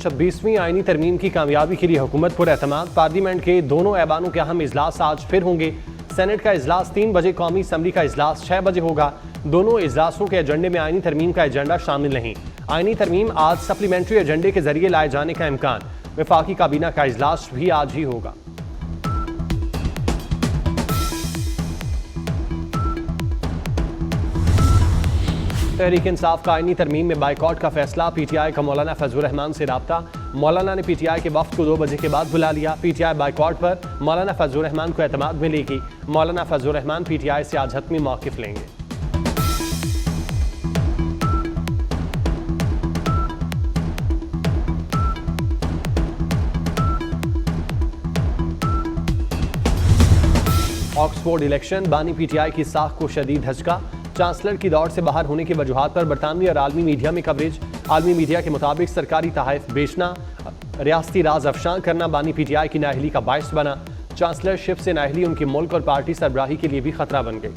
26वीं आईनी तरमीम की कामयाबी के लिए हुकूमत पर एतमाद। पार्लियामेंट के दोनों ऐवानों के अहम इजलास आज फिर होंगे। सेनेट का इजलास 3 बजे, कौमी असम्बली का इजलास 6 बजे होगा। दोनों इजलासों के एजेंडे में आईनी तरमीम का एजेंडा शामिल नहीं। आईनी तरमीम आज सप्लीमेंट्री एजेंडे के जरिए लाए जाने का इम्कान। वफाकी काबीना का इजलास भी आज ही होगा। तहरीक इंसाफ का आईनी तरमीम में बाइकआउट का फैसला। पीटीआई का मौलाना फजलुर रहमान से राब्ता। मौलाना ने पीटीआई के वफ्द को 2 बजे के बाद बुला लिया। पीटीआई बाइकआउट पर मौलाना फजलुर रहमान को एतमाद में लेगी। मौलाना फजलुर रहमान पीटीआई से आज हतमी मौक़िफ़ लेंगे। ऑक्सफोर्ड इलेक्शन, बानी पीटीआई की साख को शदीद धचका। चांसलर की दौड़ से बाहर होने की वजूहात पर बरतानवी और आलमी मीडिया में कवरेज। आलमी मीडिया के मुताबिक सरकारी तहाइफ बेचना, रियासती राज अफशां करना बानी पीटीआई की नाअहली का बायस बना। चांसलरशिप से नाअहली उनके मुल्क और पार्टी सरबराही के लिए भी खतरा बन गई।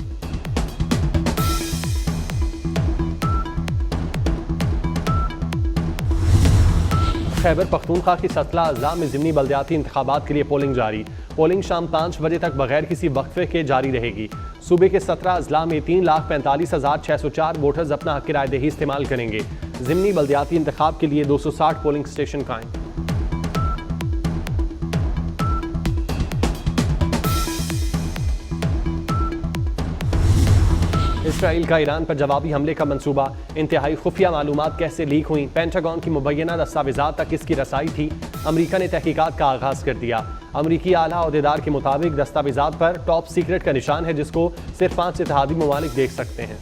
खैबर पख्तूनख्वा की 17 अजला में ज़िमनी बल्दियाती इंतखाबात के लिए पोलिंग जारी। पोलिंग शाम 5 बजे तक बगैर किसी वक्फे के जारी रहेगी। सूबे के 17 अजला में 3,45,604 वोटर्स अपना हक रायदही इस्तेमाल करेंगे। ज़िमनी बल्दियाती इंतखाब के लिए 260 पोलिंग स्टेशन कायम। इसराइल का ईरान पर जवाबी हमले का मंसूबा। इंतहाई खुफिया मालूमात कैसे लीक हुई, पेंटागन की मुबैना दस्तावेजात तक इसकी रसाई थी। अमरीका ने तहकीकात का आगाज कर दिया। अमरीकी आला अहदेदार के मुताबिक दस्तावेजात पर टॉप सीक्रेट का निशान है, जिसको सिर्फ 5 इत्तेहादी ममालिक देख सकते हैं।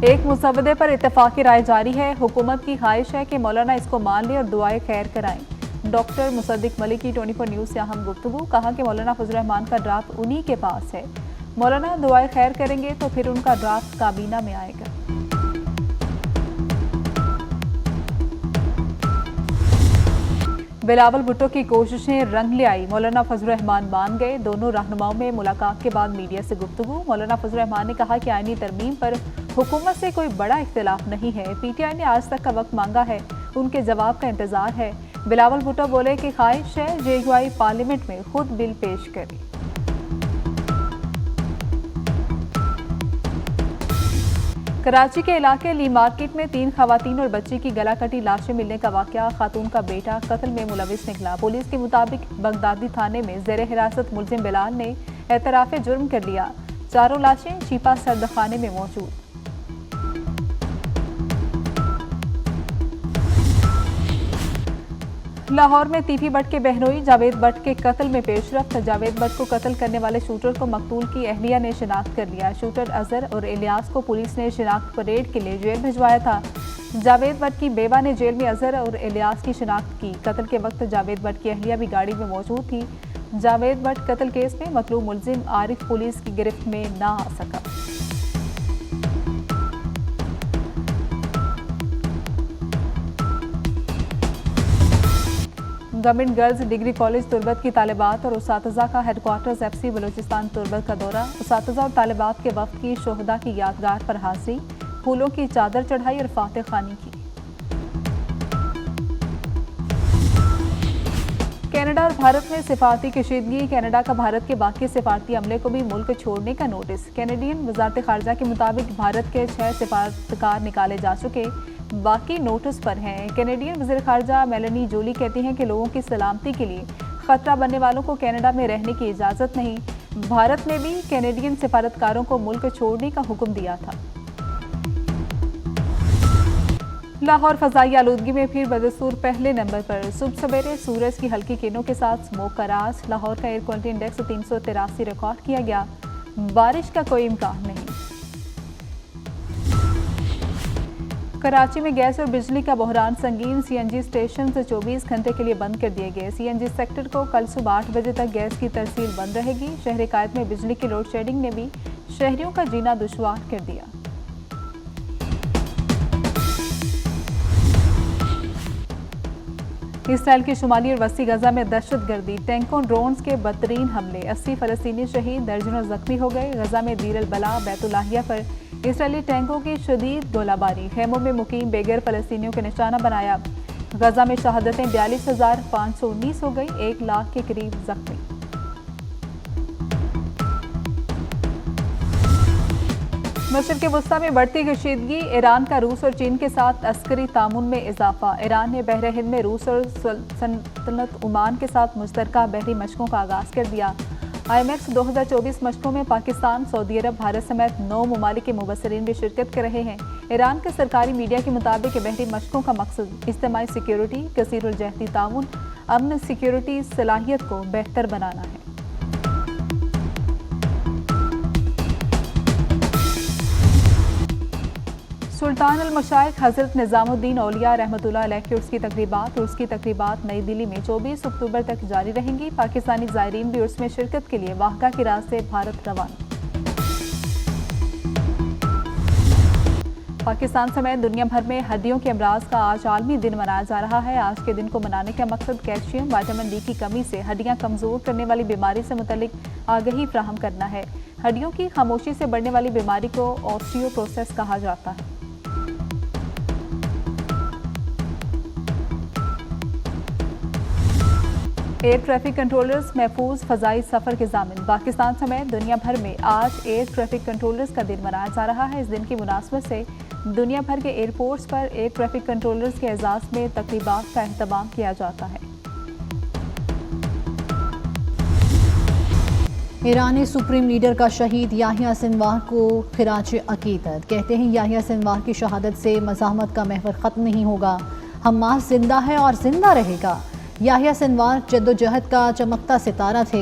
एक मुसवदे पर इत्तेफाकी राय जारी है। हुकूमत की ख्वाहिश है कि मौलाना इसको मान ले और दुआए खैर कराएं। डॉक्टर मुसद्दिक मलिक की 24 न्यूज़ से अहम गुफ्तगू। कहा कि मौलाना फजलुर रहमान का ड्राफ्ट उन्हीं के पास है। मौलाना दुआए खैर करेंगे तो फिर उनका ड्राफ्ट काबीना में आएगा। बिलावल भुट्टो की कोशिशें रंग ले आई। मौलाना फजलुर रहमान मान गए। दोनों रहनुमाओं में मुलाकात के बाद मीडिया से गुफ्तगू। मौलाना फजलुर रहमान ने कहा कि आईनी तरमीम पर हुकूमत से कोई बड़ा इख्तिलाफ नहीं है। पीटीआई ने आज तक का वक्त मांगा है, उनके जवाब का इंतजार है। बिलावल भुट्टो बोले कि ख्वाहिश है जेयूआई पार्लियामेंट में खुद बिल पेश करे। कराची के इलाके ली मार्केट में 3 खवातीन और बच्ची की गला कटी लाशें मिलने का वाकया। खातून का बेटा कत्ल में मुलविस निकला। पुलिस के मुताबिक बगदादी थाने में जेर हिरासत मुलजिम बिलाल ने एतराफ़े जुर्म कर लिया। चारों लाशें छिपा सर्दखाने में मौजूद। लाहौर में तीफी भट्ट के बहनोई जावेद भट्ट के कत्ल में पेशरफ्त। जावेद भट्ट को कत्ल करने वाले शूटर को मकतूल की अहलिया ने शिनाख्त कर लिया। शूटर अजहर और इलियास को पुलिस ने शिनाख्त परेड के लिए जेल भिजवाया था। जावेद भट्ट की बेवा ने जेल में अजहर और इलियास की शिनाख्त की। कत्ल के वक्त जावेद भट्ट की अहलिया भी गाड़ी में मौजूद थी। जावेद भट्ट कत्ल केस में मतलूब मुलजिम आरिफ पुलिस की गिरफ्त में ना आ सका। Government girls degree college Turbat की तालिबात और उसातिज़ा का हेडक्वार्टर्स एफसी बलूचिस्तान तुर्बत का दौरा। उसातिज़ा और तालिबात के वफ्द की शोहदा की यादगार पर हाजिरी, फूलों की चादर चढ़ाई और फातह खानी की। कनाडा और भारत में सिफारती कशीदगी। कनाडा का भारत के बाकी सिफारती अमले को भी मुल्क छोड़ने का नोटिस। कैनेडियन वजारत खारजा के मुताबिक भारत के 6 सिफारतकार निकाले जा चुके, बाकी नोटिस पर हैं। कैनेडियन वज़ीर खारजा मेलानी जोली कहती हैं कि लोगों की सलामती के लिए खतरा बनने वालों को कनाडा में रहने की इजाज़त नहीं। भारत ने भी कैनेडियन सिफारतकारों को मुल्क छोड़ने का हुक्म दिया था। लाहौर फ़ज़ाई आलूदगी में फिर बदस्तूर पहले नंबर पर। सुबह सवेरे सूरज की हल्की किरणों के साथ स्मोक का राज। लाहौर का एयर क्वालिटी इंडेक्स 383 रिकॉर्ड किया गया। बारिश का कोई इम्कान नहीं। कराची में गैस और बिजली का बहरान संगीन। सीएनजी स्टेशन से 24 घंटे के लिए बंद कर दिए गए। सीएनजी सेक्टर को कल सुबह 8 बजे तक गैस की तरसील बंद रहेगी। शहर कायद में बिजली की लोड शेडिंग ने भी शहरियों का जीना दुश्वार कर दिया। इसराइल के शुमाली और वस्ती गजा में दहशतगर्दी, टैंकों ड्रोन्स के बदतरीन हमले, 80 फलस्तीनी शहीद, दर्जनों जख्मी हो गए। गजा में दीर अल बला बैतुल्लाहिया पर इसराइली टैंकों की शदीद गोलाबारी, खेमों में मुकीम बेघर फलस्तीनियों के निशाना बनाया। गजा में शहादतें 42,519 हो गई, 1 लाख के करीब जख्मी। मशरिक़ वस्ता में बढ़ती कशीदगी, ईरान का रूस और चीन के साथ अस्करी तामुन में इजाफा। ईरान ने बहर हिंद में रूस और सल्तनत ओमान के साथ मुश्तरका बहरी मशकों का आगाज कर दिया। IMEX 2024 मशकों में पाकिस्तान, सऊदी अरब, भारत समेत 9 ममालिक के मुबसरीन भी शिरकत कर रहे हैं। ईरान के सरकारी मीडिया के मुताबिक बहरी मशकों का मकसद इज्तिमाई सिक्योरिटी, कसीरुल जहती ताउन, अमन सिक्योरिटी सलाहियत को बेहतर बनाना है। सुल्तान अल मशाइख हज़रत निज़ामुद्दीन औलिया रहमतुल्लाह अलैह की उर्स की तकरीबात नई दिल्ली में 24 अक्टूबर तक जारी रहेंगी। पाकिस्तानी ज़ायरीन भी उर्स में शिरकत के लिए वाहगा के रास्ते भारत रवाना। पाकिस्तान समेत दुनिया भर में हड्डियों के अमराज का आज आलमी दिन मनाया जा रहा है। आज के दिन को मनाने का मकसद कैल्शियम, विटामिन डी की कमी से हड्डियां कमजोर करने वाली बीमारी से मुतल्लिक आगाही फ्राहम करना है। हड्डियों की खामोशी से बढ़ने वाली बीमारी को ऑस्टियोपोरोसिस कहा जाता है। एयर ट्रैफिक कंट्रोलर्स महफूज फ़ज़ाई सफ़र के ज़ामिन। पाकिस्तान समेत दुनिया भर में आज एयर ट्रैफिक कंट्रोलर्स का दिन मनाया जा रहा है। इस दिन की मुनासबत से दुनिया भर के एयरपोर्ट्स पर एयर ट्रैफिक कंट्रोलर्स के एजाज़ में तकरीबात का अहतमाम किया जाता है। ईरानी सुप्रीम लीडर का शहीद याहिया सिनवार को खिराज अकीदत। कहते हैं याहिया सिनवार की शहादत से मज़ाहमत का महवर ख़त्म नहीं होगा, हमास जिंदा है और जिंदा रहेगा। याहिया सिनवार जद्दोजहद का चमकता सितारा थे।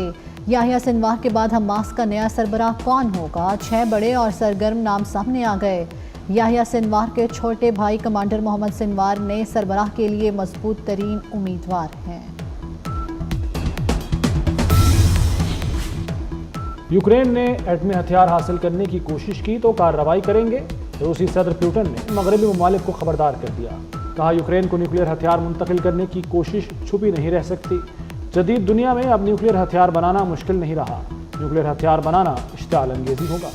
याहिया सिनवार के बाद हमास का नया सरबराह कौन होगा? 6 बड़े और सरगर्म नाम सामने आ गए। याहिया सिनवार के छोटे भाई कमांडर मोहम्मद सिनवार नए सरबराह के लिए मजबूत तरीन उम्मीदवार हैं। यूक्रेन ने एटमी हथियार हासिल करने की कोशिश की तो कार्रवाई करेंगे। रूसी सदर पुतिन ने मगरबी ममालिक को खबरदार कर दिया। कहा यूक्रेन को न्यूक्लियर हथियार मुंतकिल करने की कोशिश छुपी नहीं रह सकती। जदीद दुनिया में अब न्यूक्लियर हथियार बनाना मुश्किल नहीं रहा। न्यूक्लियर हथियार बनाना इश्तिआल अंगेजी होगा।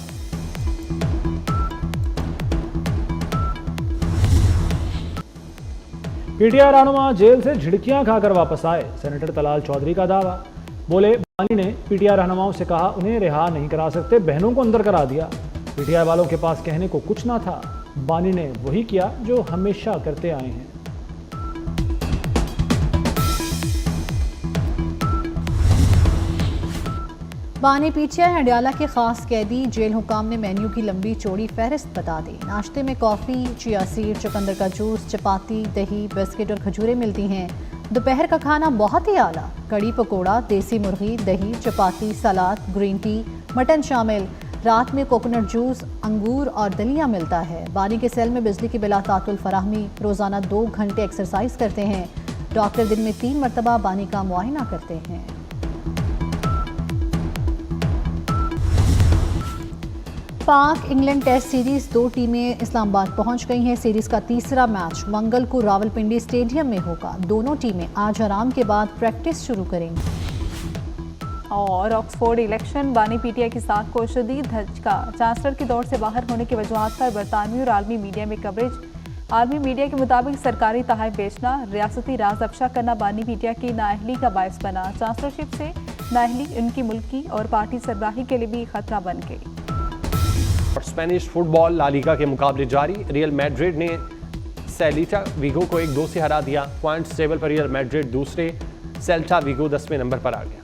पीटीआई रहनुमा जेल से झिड़कियां खाकर वापस आए। सेनेटर तलाल चौधरी का दावा। बोले बानी ने पीटीआई रहनुमाओं से कहा उन्हें रिहा नहीं करा सकते, बहनों को अंदर करा दिया। पीटीआई वालों के पास कहने को कुछ ना था। बानी ने वही किया जो हमेशा करते आए हैं। बानी पीटीआई हंडियाला के खास कैदी। जेल हुकाम ने मेन्यू की लंबी चौड़ी फहरिस्त बता दी। नाश्ते में कॉफ़ी, चिया सीड, चुकंदर का जूस, चपाती, दही, बिस्किट और खजूरें मिलती हैं। दोपहर का खाना बहुत ही आला, कड़ी पकोड़ा, देसी मुर्गी, दही, चपाती, सलाद, ग्रीन टी, मटन शामिल। रात में कोकोनट जूस, अंगूर और दलिया मिलता है। बानी के सेल में बिजली की बिला तातुल फराहमी। रोज़ाना 2 घंटे एक्सरसाइज करते हैं। डॉक्टर दिन में 3 मरतबा बानी का मुआयना करते हैं। पाक इंग्लैंड टेस्ट सीरीज 2 टीमें इस्लामाबाद पहुंच गई हैं। सीरीज का तीसरा मैच मंगल को रावलपिंडी स्टेडियम में होगा। दोनों टीमें आज आराम के बाद प्रैक्टिस शुरू करेंगी। और ऑक्सफोर्ड इलेक्शन, बानी पीटीआई की साख को शदीद धचका। चांसलर के दौर से बाहर होने की वजूहात पर बरतानवी और आलमी मीडिया में कवरेज। आलमी मीडिया के मुताबिक सरकारी तहफ़ बेचना, रियासती राज अफशा करना बानी पीटीआई की नाअहली का बायस बना। चांसलरशिप से नाअहली उनकी मुल्की और पार्टी सरबराही के लिए भी खतरा बन गई। स्पेनिश फुटबॉल ला लीगा के मुकाबले जारी। रियल मैड्रिड ने सेल्टा विगो को 1-2 से हरा दिया। पॉइंट्स टेबल पर रियल मैड्रिड दूसरे, सेल्टा विगो 10वें नंबर पर आ गया।